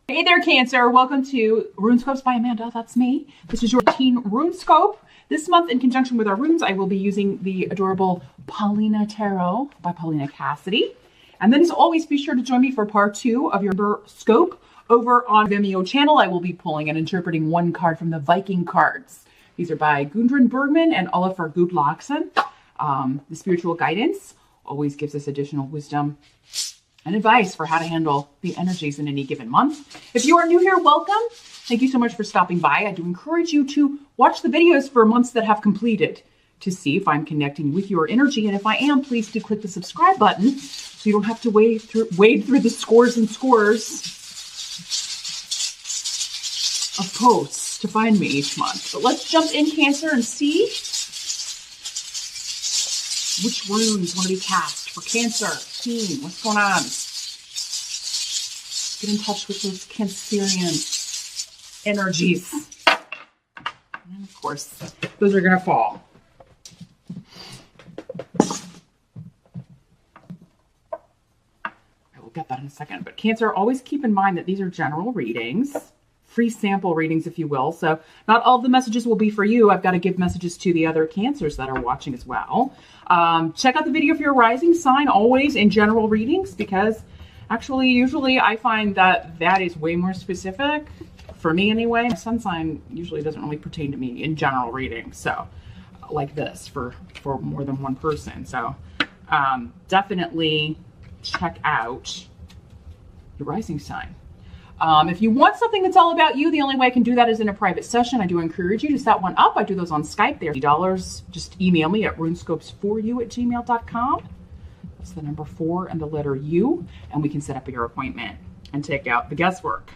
Hey there, Cancer. Welcome to RuneScopes by Amanda. That's me. This is your teen RuneScope. This month, in conjunction with our runes, I will be using the adorable Paulina Tarot by Paulina Cassidy. And then, as always, be sure to join me for part 2 of your scope over on Vimeo channel. I will be pulling and interpreting one card from the Viking cards. These are by Gudrun Bergman and Olafur Gudlason. The spiritual guidance always gives us additional wisdom and advice for how to handle the energies in any given month. If you are new here, welcome. Thank you so much for stopping by. I do encourage you to watch the videos for months that have completed to see if I'm connecting with your energy. And if I am, please do click the subscribe button so you don't have to wade through the scores and scores of posts to find me each month. But let's jump in, Cancer, and see which runes want to be cast for Cancer. Teen, what's going on? Get in touch with those Cancerian energies. And of course, those are going to fall. I will get that in a second. But Cancer, always keep in mind that these are general readings. Free sample readings, if you will. So not all of the messages will be for you. I've got to give messages to the other Cancers that are watching as well. Check out the video for your rising sign, always in general readings, because actually, usually I find that that is way more specific for me anyway. My sun sign usually doesn't really pertain to me in general readings. So like this for more than one person. So definitely check out your rising sign. If you want something that's all about you, the only way I can do that is in a private session. I do encourage you to set one up. I do those on Skype. They're $50. Just email me at runescopes4u@gmail.com. That's the number 4 and the letter U, and we can set up your appointment and take out the guesswork.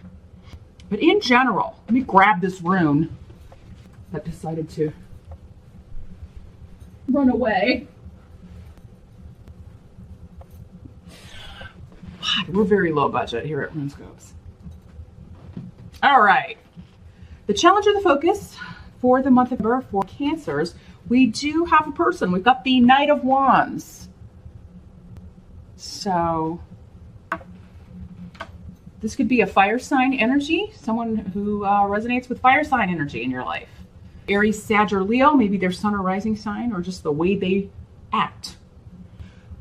But in general, let me grab this rune that decided to run away. We're very low budget here at RuneScopes. All right. The challenge or the focus for the month of November for Cancers, we do have a person. We've got the Knight of Wands. So this could be a fire sign energy, someone who resonates with fire sign energy in your life. Aries, Sag, or Leo, maybe their sun or rising sign, or just the way they act.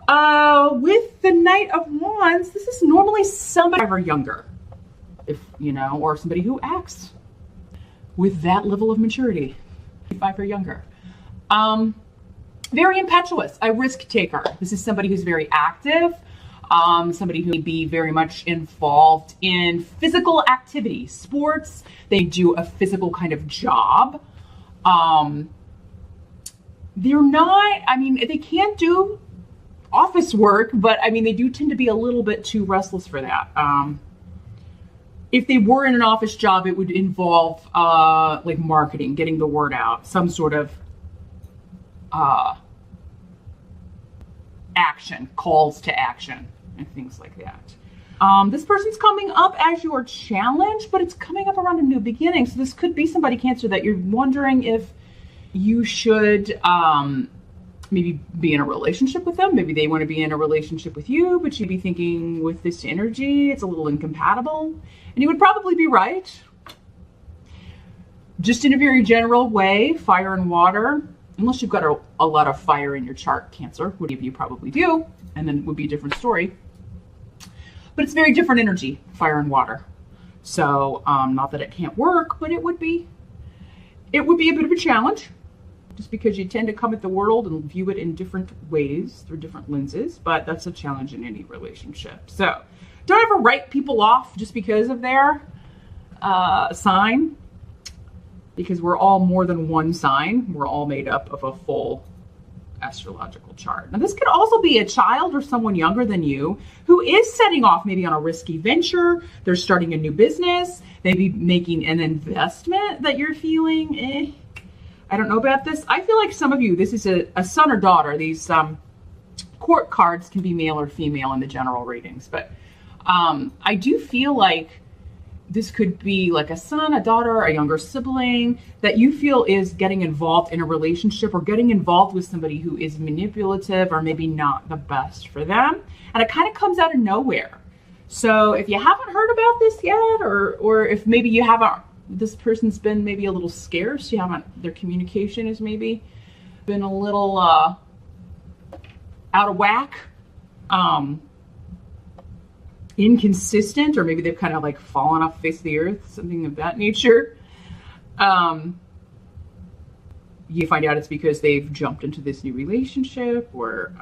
With the Knight of Wands, this is normally somebody ever younger, if you know, or somebody who acts with that level of maturity, 5 or younger. Very impetuous, a risk taker. This is somebody who's very active, somebody who may be very much involved in physical activity, sports. They do a physical kind of job. They're not, I mean, they can't do office work, but I mean, they do tend to be a little bit too restless for that. If they were in an office job, it would involve like marketing, getting the word out, some sort of action, calls to action, and things like that. This person's coming up as your challenge, but it's coming up around a new beginning. So this could be somebody, Cancer, that you're wondering if you should maybe be in a relationship with them. Maybe they want to be in a relationship with you, but you'd be thinking with this energy, it's a little incompatible. And you would probably be right. Just in a very general way, fire and water, unless you've got a lot of fire in your chart, Cancer, which you probably do, and then it would be a different story. But it's very different energy, fire and water. So not that it can't work, but it would be a bit of a challenge, just because you tend to come at the world and view it in different ways through different lenses, but that's a challenge in any relationship. So don't ever write people off just because of their sign, because we're all more than one sign. We're all made up of a full astrological chart. Now, this could also be a child or someone younger than you who is setting off maybe on a risky venture. They're starting a new business, maybe making an investment that you're feeling, I don't know about this. I feel like some of you, this is a son or daughter. These court cards can be male or female in the general readings, but I do feel like this could be like a son, a daughter, a younger sibling that you feel is getting involved in a relationship or getting involved with somebody who is manipulative or maybe not the best for them. And it kind of comes out of nowhere. So if you haven't heard about this yet, or if maybe you haven't, this person's been maybe a little scarce, their communication has maybe been a little out of whack, inconsistent, or maybe they've kind of like fallen off the face of the earth, something of that nature. You find out it's because they've jumped into this new relationship, or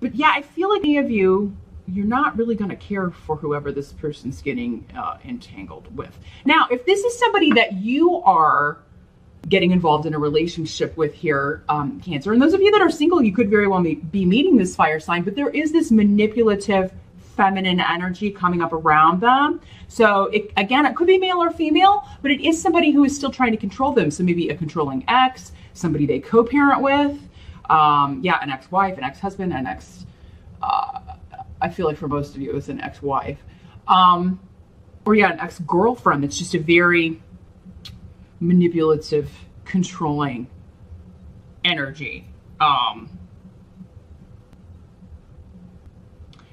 but yeah, I feel like many of you're not really going to care for whoever this person's getting entangled with. Now, if this is somebody that you are getting involved in a relationship with here, Cancer, and those of you that are single, you could very well be meeting this fire sign, but there is this manipulative feminine energy coming up around them. So again, it could be male or female, but it is somebody who is still trying to control them. So maybe a controlling ex, somebody they co-parent with, an ex-wife, an ex-husband, an ex, I feel like for most of you it's an ex-wife, an ex-girlfriend. It's just a very manipulative, controlling energy. Now,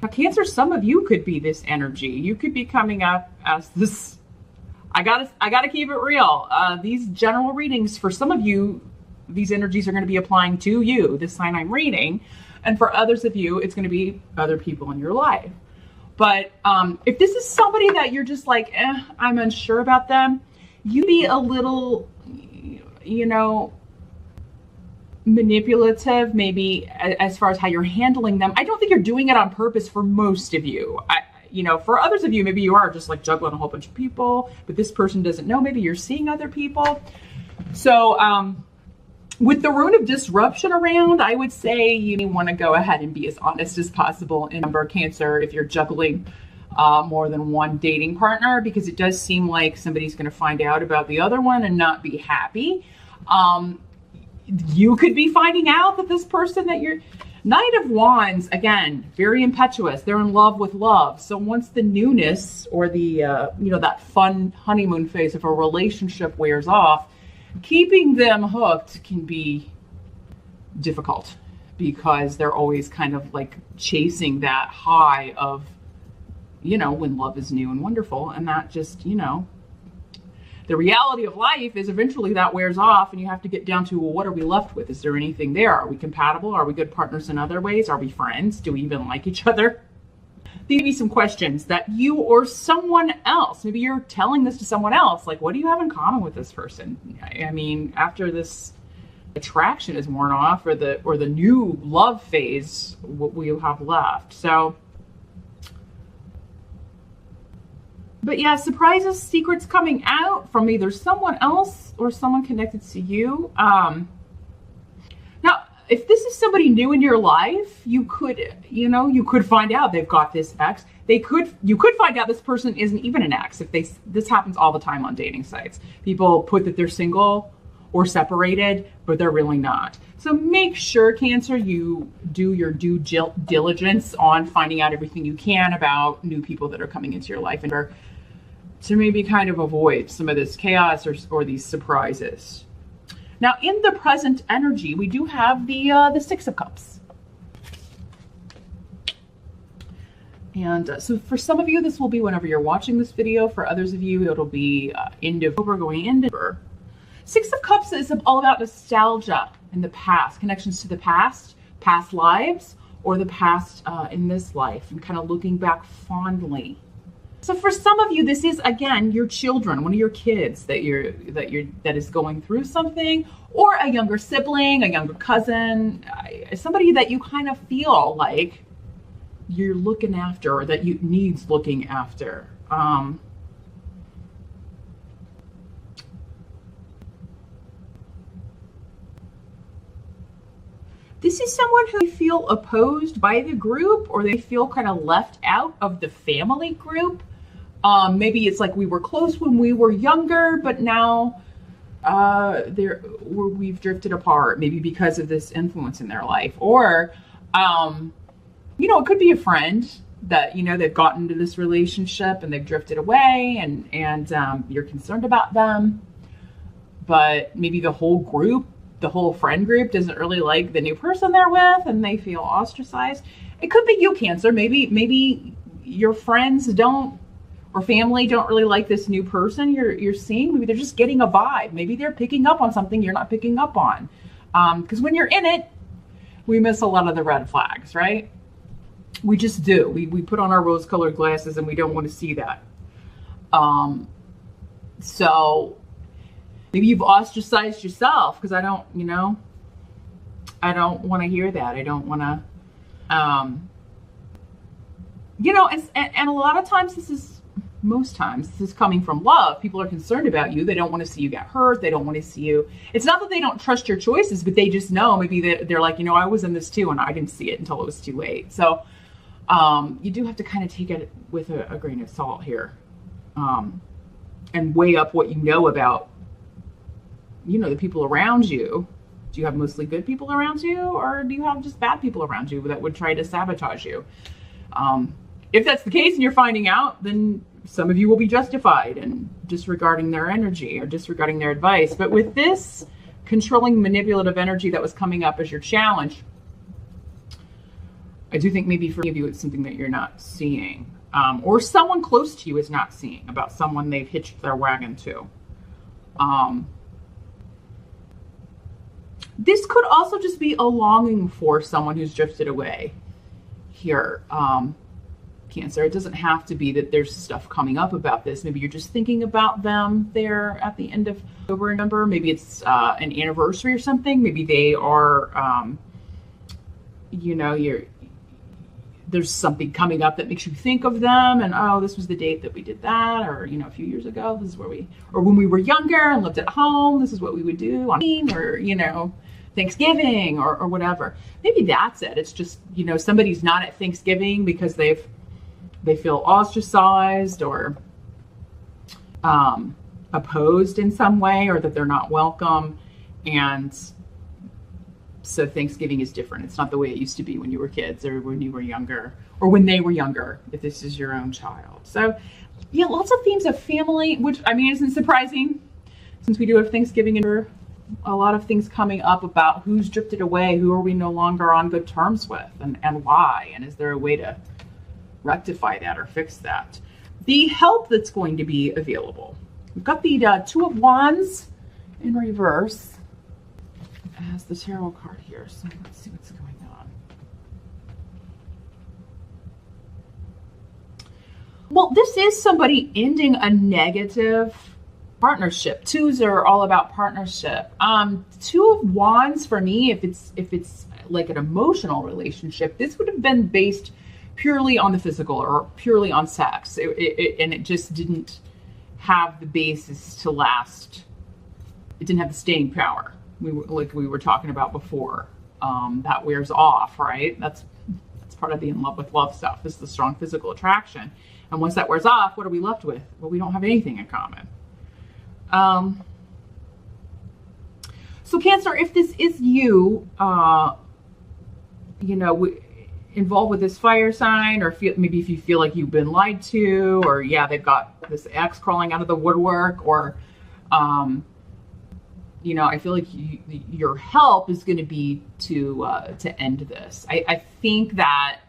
Cancer, some of you could be this energy. You could be coming up as this. I gotta keep it real. These general readings, for some of you, these energies are going to be applying to you, this sign I'm reading. And for others of you, it's going to be other people in your life. But if this is somebody that you're just like, I'm unsure about them, you be a little, manipulative, maybe as far as how you're handling them. I don't think you're doing it on purpose for most of you. For others of you, maybe you are just like juggling a whole bunch of people, but this person doesn't know. Maybe you're seeing other people. So with the rune of disruption around, I would say you may want to go ahead and be as honest as possible in number, Cancer, if you're juggling more than one dating partner, because it does seem like somebody's going to find out about the other one and not be happy. You could be finding out that this person that you're... Knight of Wands, again, very impetuous. They're in love with love. So once the newness or the, that fun honeymoon phase of a relationship wears off, keeping them hooked can be difficult because they're always kind of like chasing that high of, when love is new and wonderful. And that just, the reality of life is eventually that wears off and you have to get down to, well, what are we left with? Is there anything there? Are we compatible? Are we good partners in other ways? Are we friends? Do we even like each other? These may be some questions that you or someone else, maybe you're telling this to someone else, like, what do you have in common with this person? I mean, after this attraction is worn off or the new love phase, what will you have left? So, but yeah, surprises, secrets coming out from either someone else or someone connected to you. Now, if this is somebody new in your life, you could find out they've got this ex. You could find out this person isn't even an ex. This happens all the time on dating sites. People put that they're single or separated, but they're really not. So make sure, Cancer, you do your due diligence on finding out everything you can about new people that are coming into your life, and to maybe kind of avoid some of this chaos or these surprises. Now, in the present energy, we do have the Six of Cups. And so for some of you, this will be whenever you're watching this video. For others of you, it'll be into October going into November. Six of Cups is all about nostalgia in the past, connections to the past lives, or the past in this life, and kind of looking back fondly. So for some of you, this is, again, your children, one of your kids that is going through something, or a younger sibling, a younger cousin, somebody that you kind of feel like you're looking after, or that needs looking after. This is someone who feel opposed by the group, or they feel kind of left out of the family group. Maybe it's like we were close when we were younger, but now we've drifted apart, maybe because of this influence in their life. Or, it could be a friend that, they've gotten into this relationship and they've drifted away, and you're concerned about them. But maybe the whole group the whole friend group doesn't really like the new person they're with and they feel ostracized. It could be you, Cancer. Maybe your friends don't, or family don't really like this new person you're seeing. Maybe they're just getting a vibe. Maybe they're picking up on something you're not picking up on. Because when you're in it, we miss a lot of the red flags, right? We just do. We put on our rose-colored glasses and we don't want to see that. So maybe you've ostracized yourself, because I don't want to hear that. I don't want to, and a lot of times most times this is coming from love. People are concerned about you. They don't want to see you get hurt. They don't want to see you. It's not that they don't trust your choices, but they just know, maybe they're like, I was in this too and I didn't see it until it was too late. So you do have to kind of take it with a grain of salt here, and weigh up what you know about, the people around you. Do you have mostly good people around you, or do you have just bad people around you that would try to sabotage you? If that's the case and you're finding out, then some of you will be justified in disregarding their energy or disregarding their advice. But with this controlling, manipulative energy that was coming up as your challenge, I do think maybe for you it's something that you're not seeing, or someone close to you is not seeing about someone they've hitched their wagon to. This could also just be a longing for someone who's drifted away here, Cancer. It doesn't have to be that there's stuff coming up about this. Maybe you're just thinking about them there at the end of October and November. Maybe it's an anniversary or something. Maybe they are, there's something coming up that makes you think of them, and this was the date that we did that, or a few years ago, this is where or when we were younger and lived at home, this is what we would do on, or Thanksgiving or whatever. Maybe that's it. It's just somebody's not at Thanksgiving because they feel ostracized or opposed in some way, or that they're not welcome, and so Thanksgiving is different. It's not the way it used to be when you were kids or when you were younger, or when they were younger, if this is your own child. So yeah, lots of themes of family, which isn't surprising since we do have Thanksgiving, and a lot of things coming up about who's drifted away, who are we no longer on good terms with, and why, and is there a way to rectify that or fix that? The help that's going to be available. We've got the Two of Wands in reverse as the tarot card here. So let's see what's going on. Well, this is somebody ending a negative partnership. Twos are all about partnership. Two of Wands for me, if it's like an emotional relationship, this would have been based purely on the physical or purely on sex. And it just didn't have the basis to last. It didn't have the staying power. We were talking about before. That wears off, right? That's part of the in love with love stuff, is the strong physical attraction. And once that wears off, what are we left with? Well, we don't have anything in common. So Cancer, if this is you, involved with this fire sign, or maybe if you feel like you've been lied to, or they've got this ex crawling out of the woodwork, or I feel like your help is going to be to end this. I think that,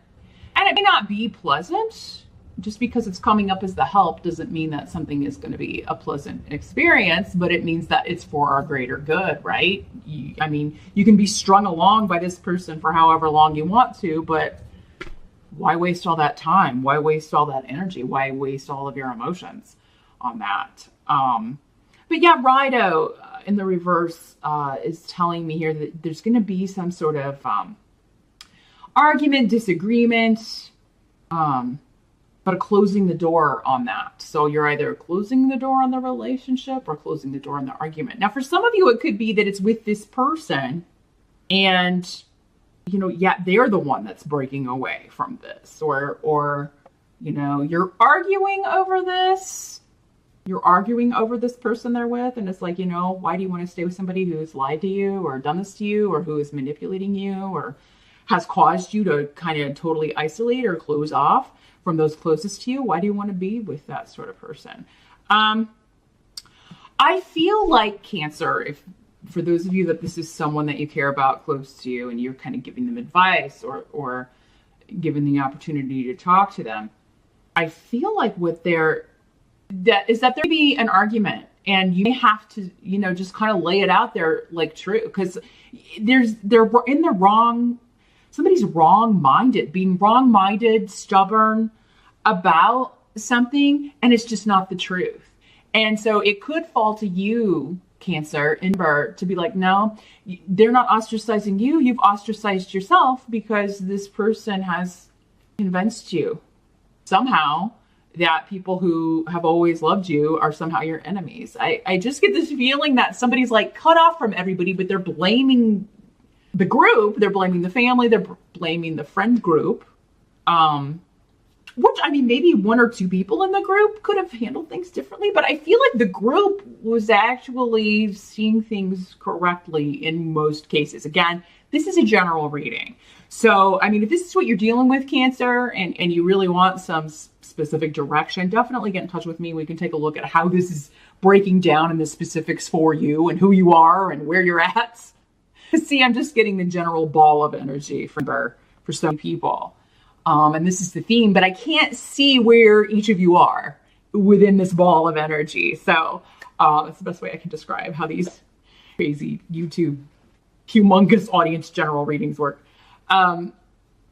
and it may not be pleasant. Just because it's coming up as the help doesn't mean that something is going to be a pleasant experience, but it means that it's for our greater good, right? You can be strung along by this person for however long you want to, but why waste all that time? Why waste all that energy? Why waste all of your emotions on that? But yeah, Rido in the reverse is telling me here that there's going to be some sort of argument, disagreement, but closing the door on that. So you're either closing the door on the relationship or closing the door on the argument. Now, for some of you, it could be that it's with this person and, they're the one that's breaking away from this, or you're arguing over this. You're arguing over this person they're with, and it's like, why do you want to stay with somebody who's lied to you or done this to you, or who is manipulating you, or has caused you to kind of totally isolate or close off from those closest to you? Why do you want to be with that sort of person? I feel like Cancer, if for those of you that this is someone that you care about close to you and you're kind of giving them advice or given the opportunity to talk to them, I feel like there may be an argument and you may have to, just kind of lay it out there like true, because they're in the wrong, somebody's being wrong-minded, stubborn about something, and it's just not the truth. And so it could fall to you, Cancer, to be like, no, they're not ostracizing you. You've ostracized yourself because this person has convinced you somehow that people who have always loved you are somehow your enemies. I just get this feeling that somebody's like cut off from everybody, but they're blaming the group, they're blaming the family, they're blaming the friend group. Which, I mean, maybe one or two people in the group could have handled things differently, but I feel like the group was actually seeing things correctly in most cases. Again, this is a general reading. So, I mean, if this is what you're dealing with, Cancer, and you really want some specific direction, definitely get in touch with me. We can take a look at how this is breaking down in the specifics for you and who you are and where you're at. See, I'm just getting the general ball of energy for some people. And this is the theme, but I can't see where each of you are within this ball of energy. So that's the best way I can describe how these crazy YouTube humongous audience general readings work. But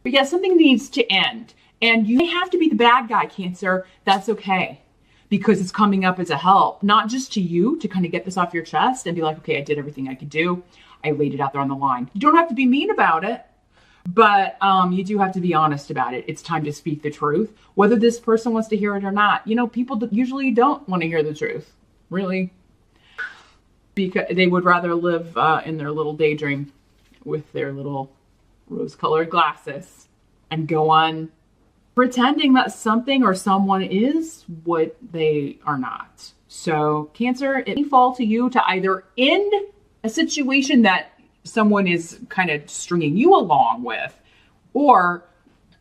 yeah, something needs to end. And you may have to be the bad guy, Cancer. That's okay. Because it's coming up as a help, not just to you to kind of get this off your chest and be like, okay, I did everything I could do. I laid it out there on the line. You don't have to be mean about it. But you do have to be honest about it. It's time to speak the truth, whether this person wants to hear it or not. People usually don't want to hear the truth, really, because they would rather live in their little daydream with their little rose-colored glasses and go on pretending that something or someone is what they are not. So, Cancer, it may fall to you to either end a situation that someone is kind of stringing you along with, or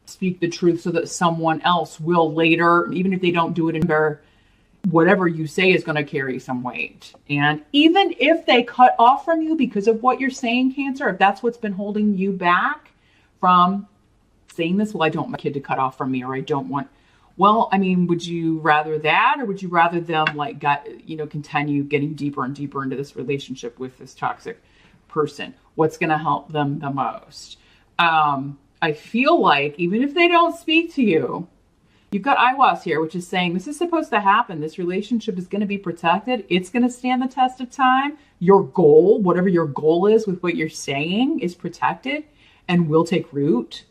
speak the truth so that someone else will later, even if they don't do it in their, whatever you say is going to carry some weight. And even if they cut off from you because of what you're saying, Cancer, if that's what's been holding you back from saying this, well, I don't want my kid to cut off from me, or I don't want, well, I mean, would you rather that, or would you rather them continue getting deeper and deeper into this relationship with this toxic person? What's going to help them the most? I feel like even if they don't speak to you, you've got Iwas here, which is saying this is supposed to happen. This relationship is going to be protected. It's going to stand the test of time. Your goal, whatever your goal is with what you're saying, is protected and will take root.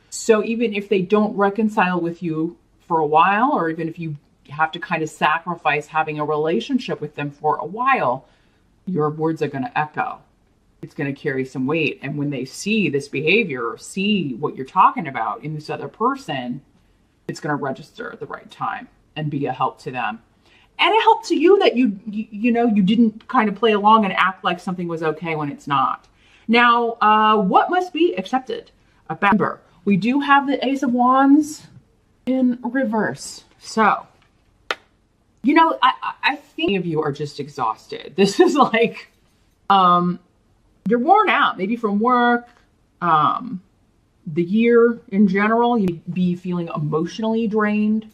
So even if they don't reconcile with you for a while, or even if you have to kind of sacrifice having a relationship with them for a while, your words are going to echo. It's going to carry some weight. And when they see this behavior or see what you're talking about in this other person, it's going to register at the right time and be a help to them. And a help to you that you didn't kind of play along and act like something was okay when it's not. Now, what must be accepted? Remember, we do have the Ace of Wands in reverse. So, I think many of you are just exhausted. This is like, you're worn out, maybe from work, the year in general. You'd be feeling emotionally drained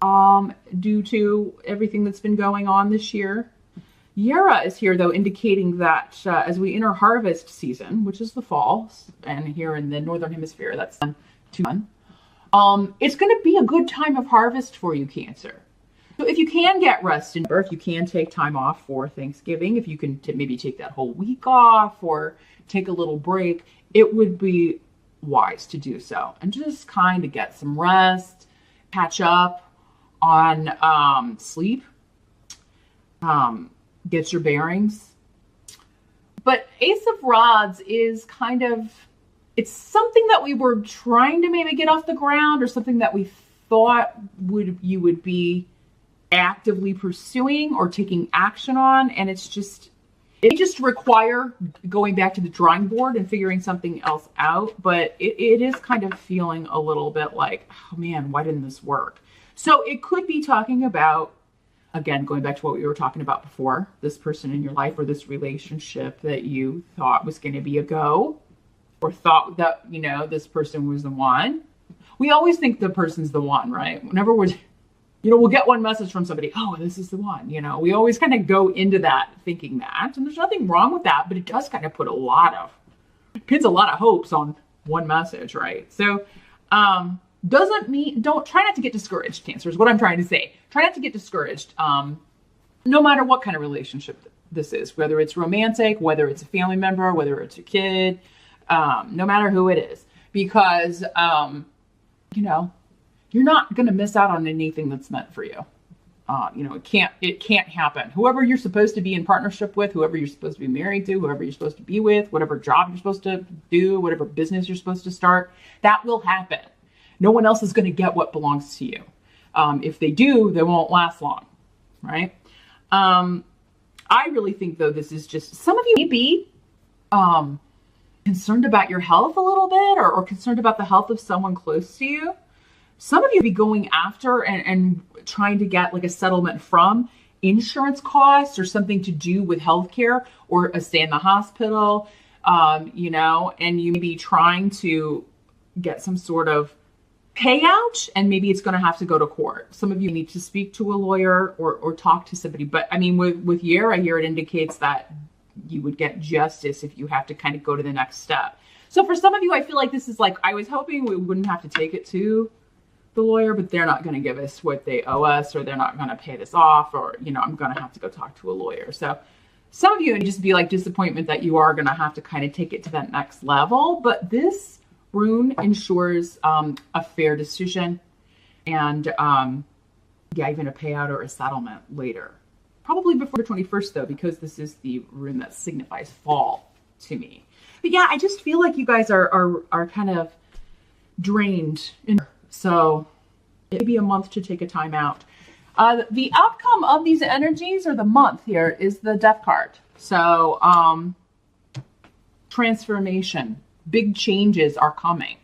due to everything that's been going on this year. Yara is here, though, indicating that as we enter harvest season, which is the fall, and here in the Northern Hemisphere, that's 2 months, it's going to be a good time of harvest for you, Cancer. So if you can get rest or if you can take time off for Thanksgiving, if you can maybe take that whole week off or take a little break, it would be wise to do so and just kind of get some rest, catch up on sleep, get your bearings. But Ace of Rods is kind of, it's something that we were trying to maybe get off the ground, or something that we thought you would be actively pursuing or taking action on, and it just require going back to the drawing board and figuring something else out. But it is kind of feeling a little bit like, oh man, why didn't this work? So it could be talking about Again, going back to what we were talking about before, this person in your life or this relationship that you thought was going to be a go, or thought that, you know, this person was the one. We always think the person's the one, right? Whenever we're, you know, we'll get one message from somebody, oh, this is the one, you know, we always kind of go into that thinking that, and there's nothing wrong with that, but it does kind of put pins a lot of hopes on one message, right? So, doesn't mean, try not to get discouraged, Cancer, is what I'm trying to say. Try not to get discouraged, no matter what kind of relationship this is, whether it's romantic, whether it's a family member, whether it's a kid, no matter who it is, because, you know, you're not going to miss out on anything that's meant for you. You know, it can't happen. Whoever you're supposed to be in partnership with, whoever you're supposed to be married to, whoever you're supposed to be with, whatever job you're supposed to do, whatever business you're supposed to start, that will happen. No one else is going to get what belongs to you. If they do, they won't last long, right? I really think, though, this is just, some of you may be concerned about your health a little bit, or concerned about the health of someone close to you. Some of you be going after and trying to get like a settlement from insurance costs or something to do with healthcare or a stay in the hospital, you know, and you may be trying to get some sort of payout, and maybe it's going to have to go to court. Some of you need to speak to a lawyer or talk to somebody. But I mean, with Year, here it indicates that you would get justice if you have to kind of go to the next step. So for some of you, I feel like this is like, I was hoping we wouldn't have to take it to the lawyer, but they're not going to give us what they owe us, or they're not going to pay this off, or, you know, I'm going to have to go talk to a lawyer. So some of you would just be like disappointment that you are going to have to kind of take it to that next level. But this rune ensures a fair decision, and yeah, even a payout or a settlement later. Probably before the 21st, though, because this is the rune that signifies fall to me. But yeah, I just feel like you guys are kind of drained. So it may be a month to take a time out. The outcome of these energies, or the month here, is the Death card. So transformation, big changes are coming.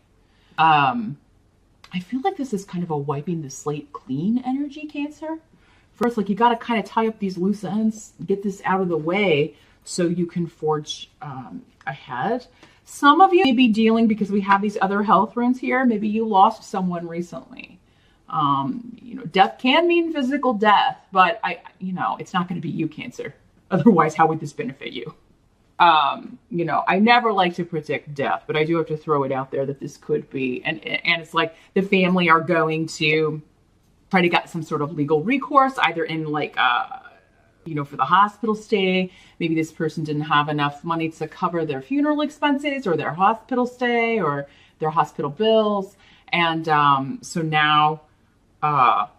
I feel like this is kind of a wiping the slate clean energy, Cancer. First, like, you got to kind of tie up these loose ends, get this out of the way so you can forge ahead. Some of you may be dealing, because we have these other health runes here, maybe you lost someone recently. You know, death can mean physical death, but you know, it's not going to be you, Cancer. Otherwise, how would this benefit you? You know, I never like to predict death, but I do have to throw it out there that this could be, and it's like the family are going to try to get some sort of legal recourse, either in like, you know, for the hospital stay. Maybe this person didn't have enough money to cover their funeral expenses or their hospital stay or their hospital bills. And so now got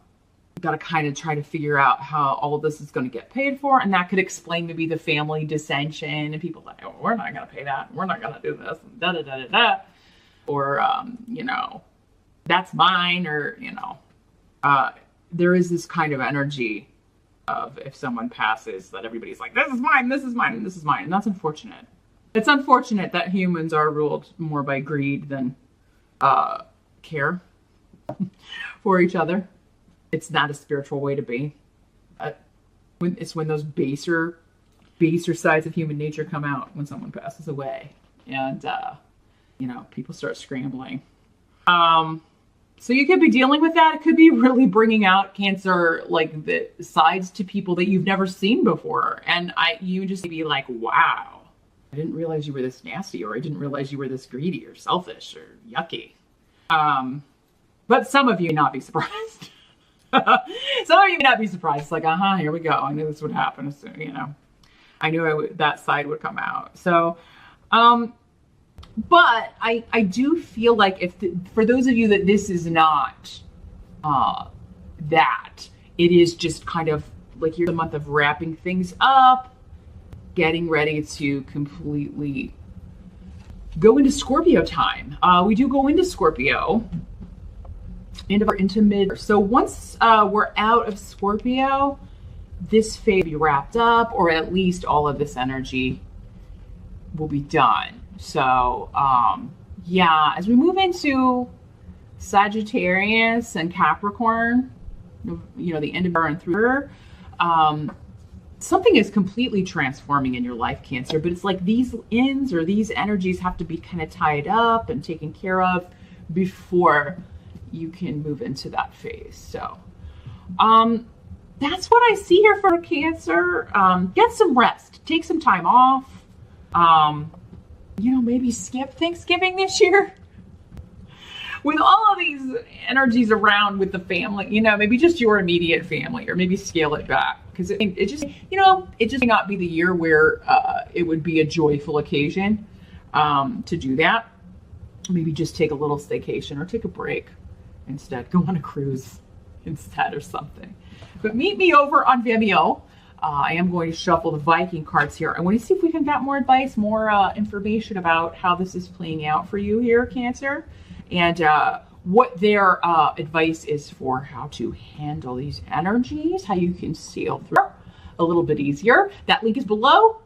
to kind of try to figure out how all of this is going to get paid for. And that could explain maybe the family dissension and people like, oh, we're not going to pay that. We're not going to do this. Da, da, da, da, da. Or, you know, that's mine, or, you know, there is this kind of energy of, if someone passes, that everybody's like, this is mine, this is mine, and this is mine. And that's unfortunate. It's unfortunate that humans are ruled more by greed than care for each other. It's not a spiritual way to be. It's when those baser sides of human nature come out when someone passes away. And, you know, people start scrambling. So you could be dealing with that. It could be really bringing out, Cancer, like the sides to people that you've never seen before. And you just be like, wow, I didn't realize you were this nasty, or I didn't realize you were this greedy or selfish or yucky. But some of you may not be surprised. Some of you may not be surprised. It's like, here we go. I knew this would happen. So, you know, I knew that side would come out. So, but I do feel like for those of you that this is not that, it is just kind of like you're the month of wrapping things up, getting ready to completely go into Scorpio time. We do go into Scorpio into mid. So once we're out of Scorpio, this phase will be wrapped up, or at least all of this energy will be done. So, yeah, as we move into Sagittarius and Capricorn, you know, the end of our and through, Something is completely transforming in your life, Cancer, but it's like these ends or these energies have to be kind of tied up and taken care of before you can move into that phase. So that's what I see here for Cancer. Get some rest, take some time off. Maybe skip Thanksgiving this year. With all of these energies around with the family, maybe just your immediate family, or maybe scale it back, because it just may not be the year where it would be a joyful occasion to do that. Maybe just take a little staycation or take a break instead. Go on a cruise instead or something. But meet me over on Vimeo. I am going to shuffle the Viking cards here. I want to see if we can get more advice, more information about how this is playing out for you here, Cancer, and what their advice is for how to handle these energies, how you can sail through a little bit easier. That link is below.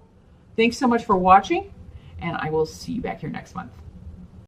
Thanks so much for watching, and I will see you back here next month.